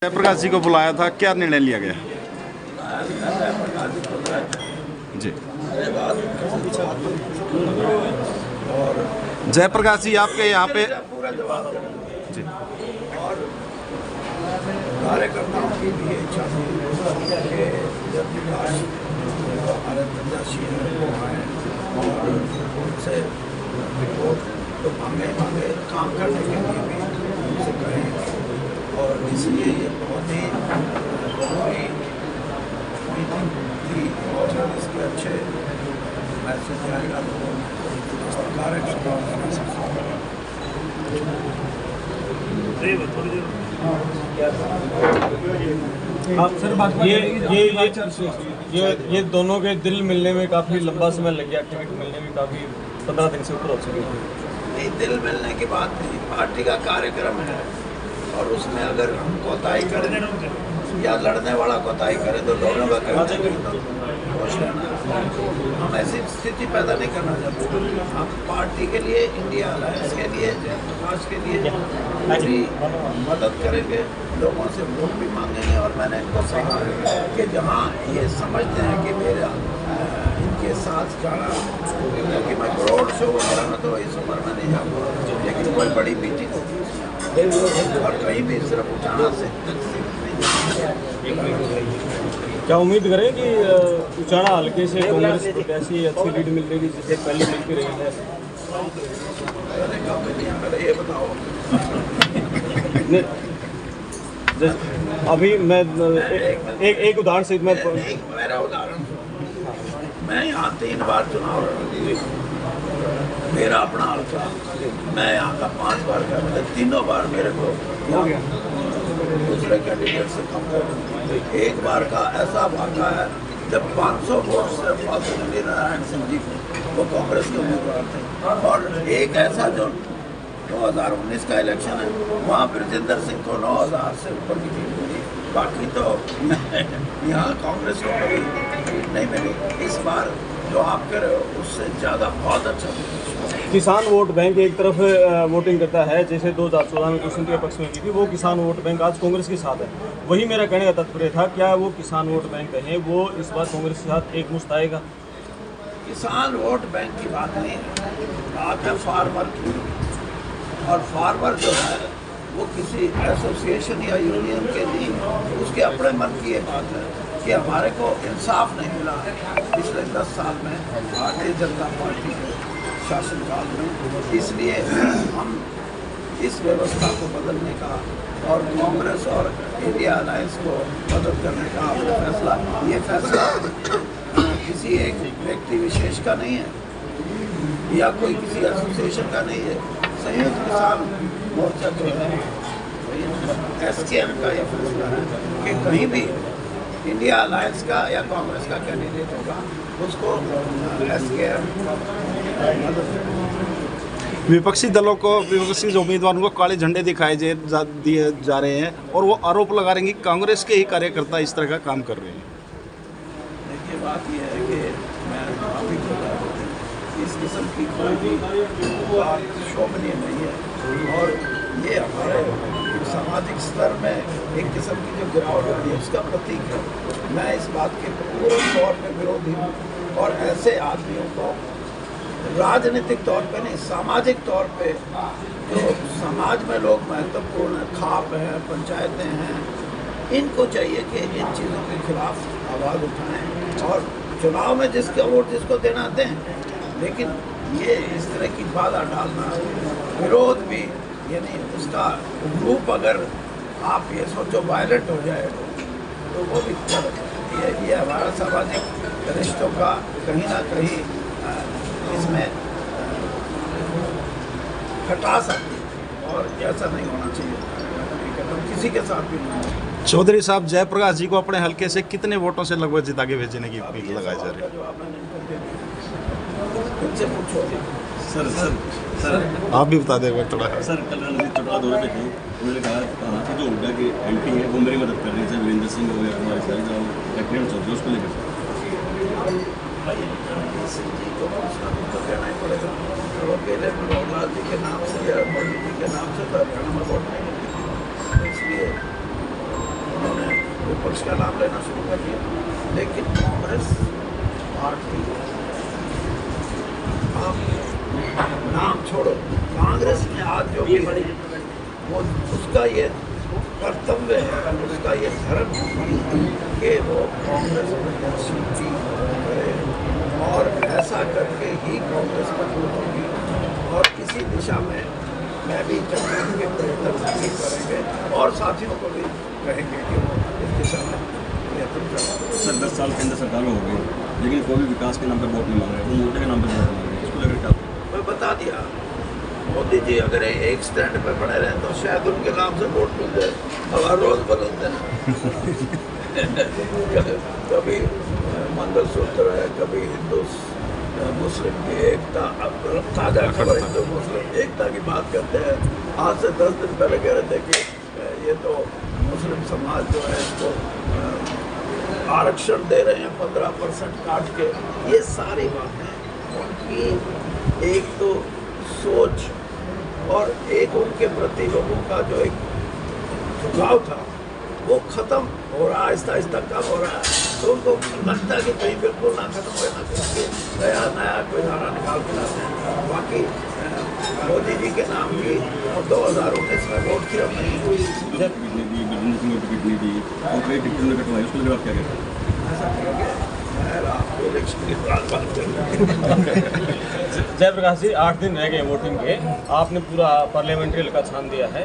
जयप्रकाश जी को बुलाया था, क्या निर्णय लिया गया? जी, जयप्रकाश जी आपके यहाँ पे जी और कार्यकर्ताओं की भी इच्छा थी कि जब विकास हमारे प्रत्याशी हैं वो आए और उनसे रिपोर्ट तो मांगे काम करने के लिए भी उनसे कहें, और इसलिए ये बहुत ही जरूरी मीटिंग थी और इसके अच्छे मैसेज आएगा लोगों और कार्यकर्ताओं ये दोनों के दिल मिलने में काफ़ी लंबा समय लग गया, टिकट मिलने में काफ़ी 15 दिन से ऊपर हो चुके हैं। दिल मिलने की बात नहीं, पार्टी का कार्यक्रम है और उसमें अगर हम कोताही करें या लड़ने वाला कोताही करे तो दोनों का खुश रहना। हम ऐसी स्थिति पैदा नहीं करना चाहते। हम पार्टी के लिए, इंडिया अलायंस के लिए, जयप्रकाश के लिए पूरी मदद करेंगे, लोगों से वोट भी मांगेंगे। और मैंने इनको कहा कि जहाँ ये समझते हैं कि मेरा इनके साथ जाना, क्योंकि मैं रोड शो वगैरह में तो इस उम्र में नहीं जाऊँगा, लेकिन कोई बड़ी मीटिंग होगी और कहीं भी सिर्फ उठाना से क्या उम्मीद करें कि उचाना हल्के से कांग्रेस प्रत्याशी अच्छी लीड मिल रही जिससे पहले मिलती रही है? ये बताओ। अभी मैं एक उदाहरण से मेरा उदाहरण, मैं यहाँ 3 बार चुनाव मेरा अपना हाल था, मैं यहाँ का 5 बार का, मतलब तीनों बार मेरे को दूसरे कैंडिडेट से कम कर। एक बार का ऐसा वाक़ा है जब 500 वोट से फासिल नारायण सिंह जी वो कांग्रेस के उम्मीदवार थे, और एक ऐसा जो 2019 का इलेक्शन है वहाँ ब्रजेंद्र सिंह को 9000 से ऊपर की जीत मिली। बाकी तो यहाँ कांग्रेस को कभी जीत नहीं मिली। इस बार जो आप कह रहे हो उससे ज़्यादा बहुत अच्छा। किसान वोट बैंक एक तरफ वोटिंग करता है, जैसे 2014 में कुसुम के पक्ष में की थी, वो किसान वोट बैंक आज कांग्रेस के साथ है। वही मेरा कहने का तात्पर्य था, क्या वो किसान वोट बैंक है वो इस बार कांग्रेस के साथ एक मुश्त आएगा? किसान वोट बैंक की बात नहीं है, बात है फार्मर की। और फार्मर जो है वो किसी एसोसिएशन या यूनियन के नहीं, उसके अपने मन की ये बात है कि हमारे को इंसाफ नहीं मिला पिछले 10 साल में भारतीय जनता पार्टी के शासनकाल में। इसलिए हम इस व्यवस्था को बदलने का और कांग्रेस और इंडिया अलायंस को मदद करने का अपना फैसला, ये फैसला किसी एक व्यक्ति विशेष का नहीं है या कोई किसी एसोसिएशन का नहीं है। संयुक्त किसान मोर्चा जो है SKM का यह फैसला है कि कहीं भी इंडिया अलायंस का या कांग्रेस का कैंडिडेट होगा उसको SKM विपक्षी दलों को, विपक्षी उम्मीदवारों को काले झंडे दिखाए दिए जा रहे हैं और वो आरोप लगा रहे हैं कि कांग्रेस के ही कार्यकर्ता इस तरह का काम कर रहे हैं। देखिए, बात यह है कि मैं अभी इस किस्म की कोई भी बात शोभनीय नहीं है, और ये हमारे सामाजिक स्तर में एक किस्म की जो गिरावट हो रही है उसका प्रतीक है। मैं इस बात के पूरे तौर पर विरोधी हूँ, और ऐसे आदमियों को राजनीतिक तौर पे नहीं, सामाजिक तौर पे जो समाज में लोग महत्वपूर्ण खाप हैं, पंचायतें हैं, इनको चाहिए कि इन चीज़ों के खिलाफ आवाज़ उठाएं और चुनाव में जिसका वोट जिसको देना दें। लेकिन ये इस तरह की बाधा डालना, विरोध भी, यानी उसका रूप अगर आप ये सोचो वायलेंट हो जाए तो वो भी ये हमारा सामाजिक रिश्तों का कहीं ना कहीं इसमें खटास आती है, और ऐसा नहीं होना चाहिए, किसी के साथ भी नहीं। चौधरी साहब, जयप्रकाश जी को अपने हल्के से कितने वोटों से लगभग जिता के भेजने की अपील लगाई जा रही है? सर आप भी बता देंगे थोड़ा। सर, कल चौटाला दौरे पे थे, उन्होंने कहा कि जो हुड्डा के MP है वो मेरी मदद कर रही है, वीरेंद्र सिंह हो गया, हमारे सारे जो कैप्टन चौधरी, उसको लेकर कहना ही पड़ेगा। तो अकेले मनोहर जी के नाम से या मोदी जी के नाम से तो हरियाणा में वोट नहीं, इसलिए पीपल्स का नाम लेना शुरू कर दिया, लेकिन कांग्रेस पार्टी, आप नाम छोड़ो, कांग्रेस में आज जो भी है वो उसका ये कर्तव्य है, उसका ये धर्म है कि वो कांग्रेस प्रत्याशी करे और ऐसा करके ही कांग्रेस मजबूत होगी। और इसी दिशा में मैं भी चाहता हूँ कि बेहतर करेंगे और साथियों को भी कहेंगे कि वो इस दिशा में प्रयत्न करें। सर 10 साल केंद्र सरकार हो गई, लेकिन कोई भी विकास के नाम पर वोट नहीं मांग रहे, वो मोदी के नाम पर वोट मांग रहे हैं, इसको लेकर क्या? मैं बता दिया, मोदी जी अगर एक स्टैंड पे बने रहे तो शायद उनके नाम से वोट मिल जाए, और हर रोज बदलते हैं कभी मंगलसूत्र है, कभी हिंदू मुस्लिम की एकता। अब ताज़ा खबर हिंदू मुस्लिम एकता की बात करते हैं, आज से 10 दिन पहले कह रहे थे कि ये तो मुस्लिम समाज जो है इसको आरक्षण दे रहे हैं 15% काट के। ये सारी बातें उनकी एक तो सोच और एक उनके प्रति लोगों का जो एक झुकाव था वो खत्म हो रहा, आहिस्ता आहिस्ता कम हो रहा है। तो उनको लगता है कि कहीं बिल्कुल ना खत्म हो, ना करके नया कोई धारा निकाल के लाते हैं। बाकी मोदी जी के नाम की 2019 में वोट की अब नहीं हुई, ऐसा करेंगे। आपको इलेक्शन की बात करेंगे। जयप्रकाश जी 8 दिन रह गए वोटिंग के, आपने पूरा पार्लियामेंट्री इलाका छान दिया है,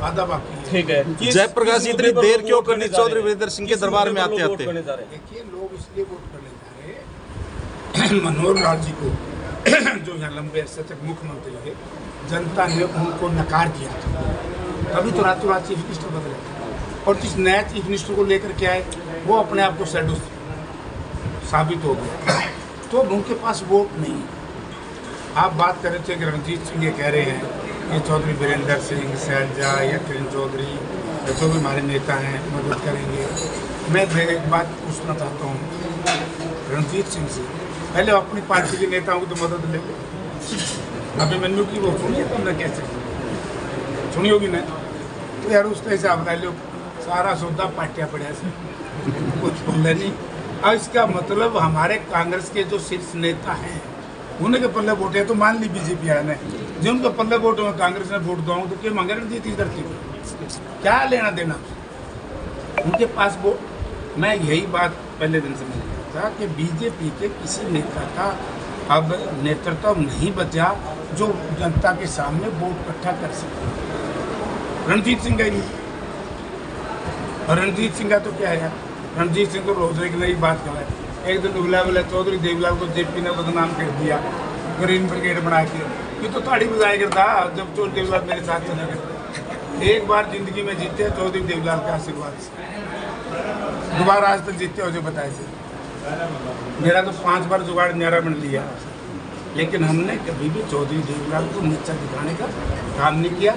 आधा बाकी है। ठीक है। जयप्रकाश जी इतनी देर क्यों करनी चौधरी वीरेंद्र सिंह के दरबार में आते आते? देखिए, लोग इसलिए वोट करने जा रहे हैं मनोहर लाल जी को जो यहाँ लंबे अरसे तक मुख्यमंत्री रहे, जनता ने उनको नकार दिया था, तभी तो रातों रात चीफ मिनिस्टर बदले थे। और जिस नया चीफ मिनिस्टर को लेकर के आए वो अपने आप को सैडो साबित हो गया, तो उनके पास वोट नहीं। आप बात कर रहे थे कि रणजीत सिंह ये कह रहे हैं कि चौधरी वीरेंद्र सिंह, शैलजा या किरण चौधरी या जो भी हमारे नेता हैं मदद करेंगे। मैं एक बात पूछना चाहता हूँ रणजीत सिंह से, पहले अपनी पार्टी के नेताओं की तो मदद ले लो। अभिमन्यु की वो सुनिए तो हमने कैसे सुनी होगी ना, तो यार उसका हिसाब बता लो, सारा सौदा पार्टियाँ पड़े से कुछ पल्ले नहीं। अब इसका मतलब हमारे कांग्रेस के जो शीर्ष नेता हैं उन्हें के पल्ले वोट है, तो मान ली बीजेपी है ने जो उनके पल्ले वोट में कांग्रेस ने वोट दूँ तो क्या मांगे रणजीत इस धरती को, क्या लेना देना उनके पास वोट। मैं यही बात पहले दिन से मैंने कहा था कि बीजेपी के किसी नेता का अब नेतृत्व नहीं बचा जो जनता के सामने वोट इकट्ठा कर सके। रणजीत सिंह का ही नहीं, और रणजीत सिंह का तो क्या है, रणजीत सिंह को रोज एक नई बात कर रहा है। एक दिन बोला चौधरी देवलाल को जेपी ने बदनाम कर दिया, ग्रीन ब्रिगेड बना के, ये तो ताड़ी बजाया करता जब चौधरी देवलाल मेरे साथ चला करते। एक बार जिंदगी में जीते चौधरी देवलाल के आशीर्वाद से, दोबारा आज तक जीते हो जो बताए थे। मेरा तो 5 बार जुगाड़ न्यारा बन लिया, लेकिन हमने कभी भी चौधरी देवलाल को नीचा दिखाने का काम नहीं किया।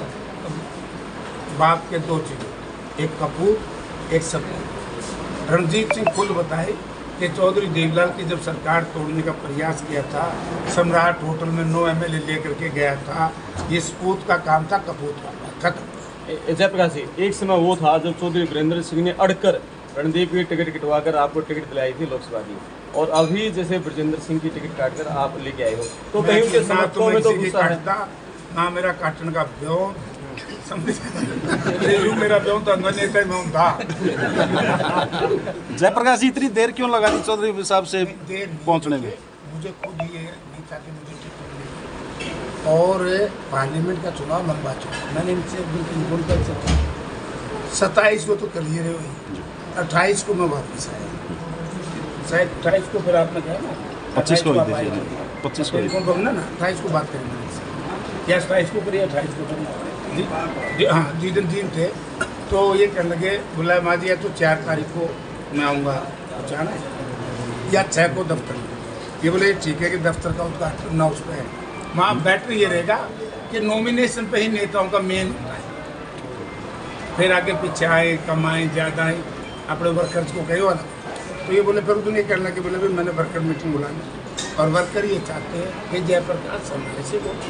बाप के 2 चीज़ें, एक कपूर एक सपूर। रणजीत सिंह खुद बताए कि चौधरी देवलाल की जब सरकार तोड़ने का प्रयास किया था, सम्राट होटल में 9 MLA लेकर के गया था, ये सपूत का काम था, कपूत का खत्म। जयप्रकाश जी एक समय वो था जब चौधरी वीरेंद्र सिंह ने अड़कर रणदीप की टिकट कटवाकर आपको टिकट दिलाई थी लोकसभा की, और अभी जैसे ब्रजेंद्र सिंह की टिकट काटकर आप लेके आए हो, तो कहीं उनके समर्थकों में तो गुस्सा है ना। मेरा काटने का ब्यों मेरा ब्यों तो नेता में था। जयप्रकाश जी इतनी देर क्यों लगा दी चौधरी साहब से पहुंचने में? मुझे खुद ये नहीं था कि मुझे टिकट मिले, और पार्लियामेंट का चुनाव लंबा चुनाव, मैंने इनसे बिल्कुल कर सकता 27 को तो कर लिए रहे हुई, 28 को मैं वापस आया, शायद 28 को फिर आपने कहा ना 25 को 25 को ना 28 को बात करेंगे या 27 को करिए 28 को करना। हाँ दिन थे तो ये कहने लगे, बोला माँ जी या तो 4 तारीख को मैं आऊँगा अचानक या 6 को दफ्तर में। ये बोले ठीक है कि दफ्तर का उद्घाटन ना उस पर है, वहाँ बैटर ये रहेगा कि नॉमिनेशन पे ही नेताओं का मेन होता है, फिर आगे पीछे आए कम आए ज़्यादा आए अपने वर्कर्स को कहे वाला। तो ये बोले फिर उन्हें कहना कि बोले भाई मैंने वर्कर मीटिंग बुलाई और वर्कर ये चाहते हैं कि जयप्रकाश हमारे से वोट।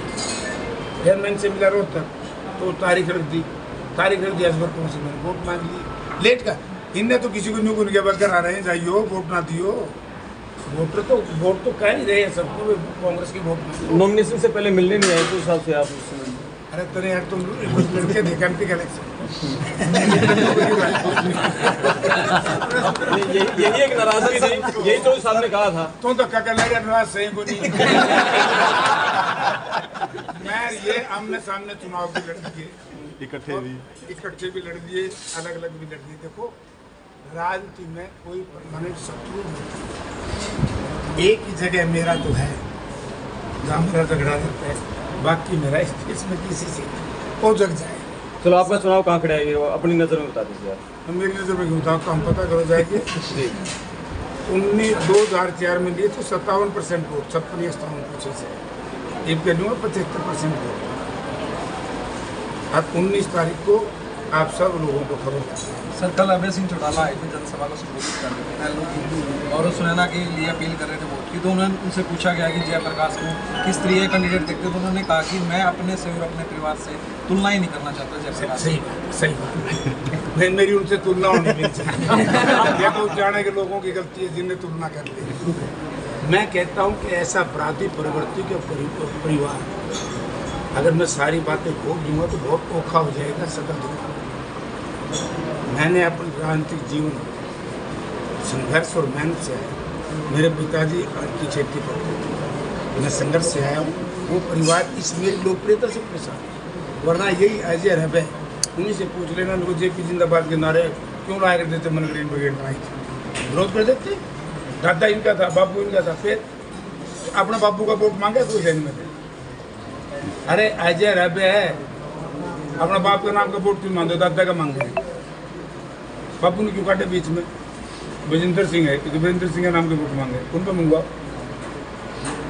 फिर मैं इनसे मिला रोहतक तो तारीख रख दी, असबर को से मैंने वोट मांग ली। लेट का इनने तो किसी को न्यू गुन के करा रहे हैं, जाइयो वोट ना दियो। वोट तो कह ही रहे हैं सबको कांग्रेस की वोट ना। नॉमिनेशन से पहले मिलने नहीं आए तो हिसाब से आप उस समय अरे तेरे यार तुम लड़के देखे एमपी का यही एक नाराजगी थी, यही 24 साल में कहा था। तुम तो क्या कर रहे नाराज सही को नहीं। मैं ये आमने सामने चुनाव भी लड़ दिए, इकट्ठे भी लड़ दिए, अलग अलग भी लड़ दिए। देखो राजनीति में कोई परमानेंट शत्रु नहीं, एक ही जगह मेरा तो है जहाँ मेरा झगड़ा रहता है, बाकी मेरा इसमें किसी से वो जग जाए। चलो आपका चुनाव कहाँ खड़ा है ये अपनी नज़र में बता दीजिए आप। तो मेरी नज़र में क्यों था, हम पता करो जाएगी। 2004 में लिए थे 57% वोट, 56 से एक कह दूँगा 75% वोट। अब 19 तारीख को आप सब लोगों को खबर है। सर कल अभय सिंह चौटाला आए थे जनसभा को संबोधित कर रहे थे लोग और सुनैना के लिए अपील कर रहे थे वोट की, तो उन्होंने उनसे पूछा गया कि जयप्रकाश को किस तरीके कैंडिडेट देखते, तो उन्होंने कहा कि मैं अपने से और अपने परिवार से तुलना ही नहीं करना चाहता जयप्रकाश। सही बात मेरी उनसे तुलना होनी नहीं चाहिए। ये तो जाने के लोगों की गलती है जिन्हें तुलना कर ली। मैं कहता हूँ कि ऐसा अपराधी प्रवृत्ति के परिवार, अगर मैं सारी बातें खोल दूंगा तो बहुत औखा हो जाएगा सदा दुख। मैंने अपने राजनीतिक जीवन संघर्ष और मेहनत से आया। मेरे पिताजी की खेती करते थे, मैं संघर्ष से आया हूँ। वो परिवार इस मेरी लोकप्रियता से परेशान है, वरना यही अजय रहे उन्हीं से पूछ लेना। उनको जेपी जिंदाबाद के नारे क्यों लाया करते थे, मन ग्रीन ब्रिगेड बनाई थी, विरोध कर देते। दादा इनका था, बापू इनका था, फिर अपने बापू का वोट मांगा कोई जैन में थे। अरे अजय रहे है, अपना बाप का नाम का वोट क्यों मांगते, दादा का मांगे, बापू ने क्यों काटे बीच में। विजेंद्र सिंह है, विजेंद्र सिंह के नाम के वोट मांगे, उन पर मंगवाओ।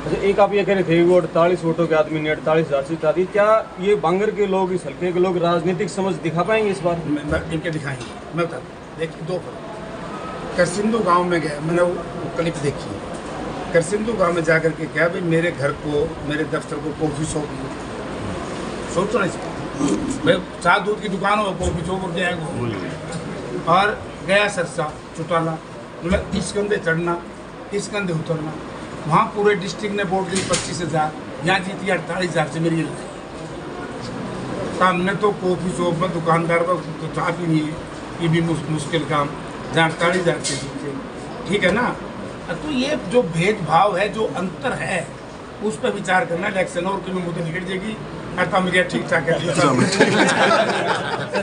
अच्छा, एक आप ये कह रहे थे वो 48 वोटों के आदमी ने 48,000 सीट आ दी, क्या ये बांगर के लोग, इस हल्के के लोग राजनीतिक समझ दिखा पाएंगे इस बार? इनके दिखाएंगे, मैं बता दूँ। देखिए दो करसिंधु गांव में गया, मैंने वो क्लिप देखी। करसिंधु गांव में जाकर के क्या भाई मेरे घर को, मेरे दफ्तर को कॉफी शॉप, सोचो ना भाई, चाय दूध की दुकान हो, कॉफी शॉप और जाएगा। और गया सरसा चौटाला, मतलब इस कंधे चढ़ना, इस कंधे उतरना। वहाँ पूरे डिस्ट्रिक्ट ने वोट दी 25,000, यहाँ जीती 48,000 से मेरी लड़ाई। सामने तो कॉफी शॉप में दुकानदार का तो चाह भी नहीं है, ये भी मुश्किल काम, जहाँ 48,000 से जीते। ठीक है ना। तो ये जो भेदभाव है, जो अंतर है, उस पर विचार करना। इलेक्शन और की मुद्दे निकल जाएगी, अर्थात मेरी ठीक ठाक है।